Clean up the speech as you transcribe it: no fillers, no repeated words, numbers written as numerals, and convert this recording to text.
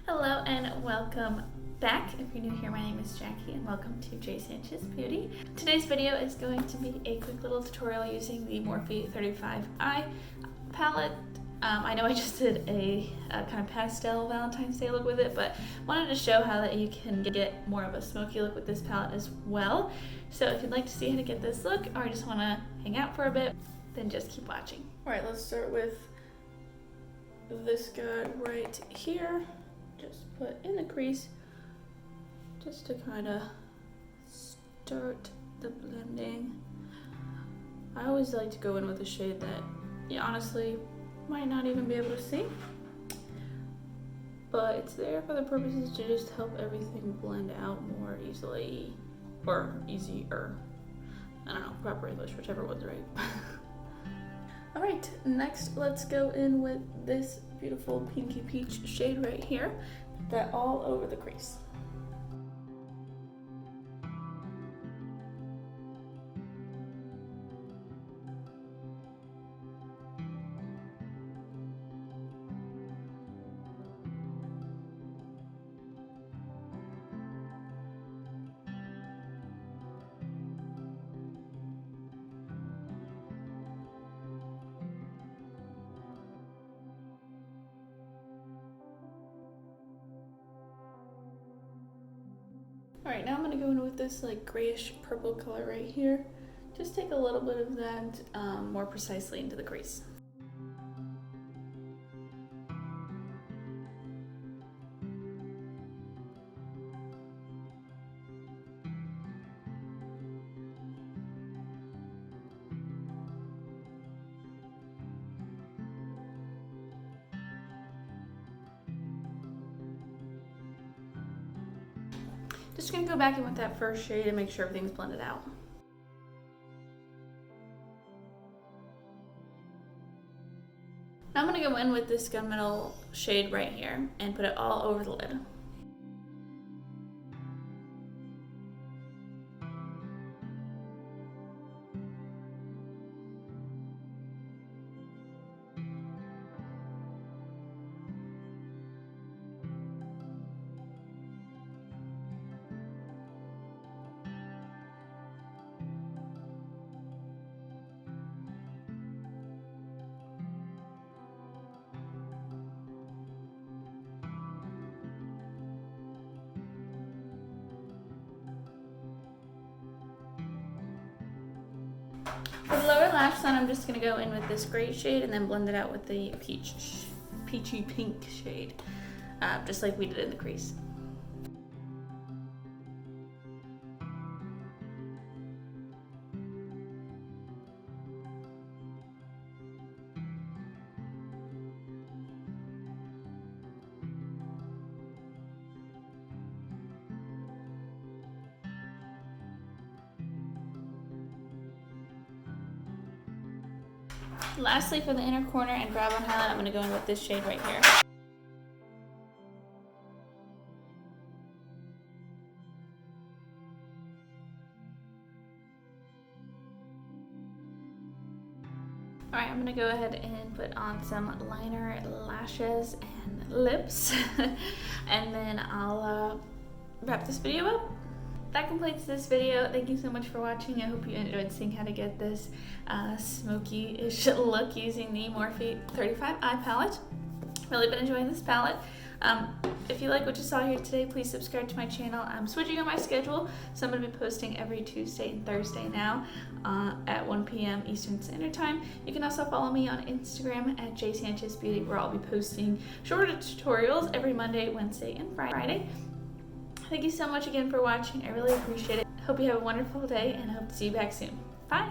Hello and welcome back. If you're new here, my name is Jackie and welcome to JSanchez Beauty. Today's video is going to be a quick little tutorial using the Morphe 35I palette. I know I just did a kind of pastel Valentine's Day look with it, but wanted to show how that you can get more of a smoky look with this palette as well. So if you'd like to see how to get this look or just want to hang out for a bit, then just keep watching. Alright, let's start with this guy right here. Just put in the crease just to kind of start the blending. I always like to go in with a shade that you honestly might not even be able to see, but it's there for the purposes to just help everything blend out more easily, or easier. I don't know, proper English, whichever one's right. Alright, next let's go in with this beautiful pinky peach shade right here. Put that all over the crease. Alright, now I'm going to go in with this like grayish purple color right here. Just take a little bit of that more precisely into the crease. Just gonna go back in with that first shade and make sure everything's blended out. Now I'm gonna go in with this gunmetal shade right here and put it all over the lid. For the lower lash line, I'm just going to go in with this gray shade and then blend it out with the peachy pink shade, just like we did in the crease. Lastly, for the inner corner and brow bone highlight, I'm going to go in with this shade right here. Alright, I'm going to go ahead and put on some liner, lashes, and lips, and then I'll wrap this video up. That completes this video. Thank you so much for watching. I hope you enjoyed seeing how to get this smoky-ish look using the Morphe 35I palette. Really been enjoying this palette. If you like what you saw here today, please subscribe to my channel. I'm switching on my schedule, so I'm going to be posting every Tuesday and Thursday now at 1 p.m. Eastern Standard Time. You can also follow me on Instagram at JSanchez Beauty, where I'll be posting shorter tutorials every Monday, Wednesday, and Friday. Thank you so much again for watching. I really appreciate it. Hope you have a wonderful day and I hope to see you back soon. Bye!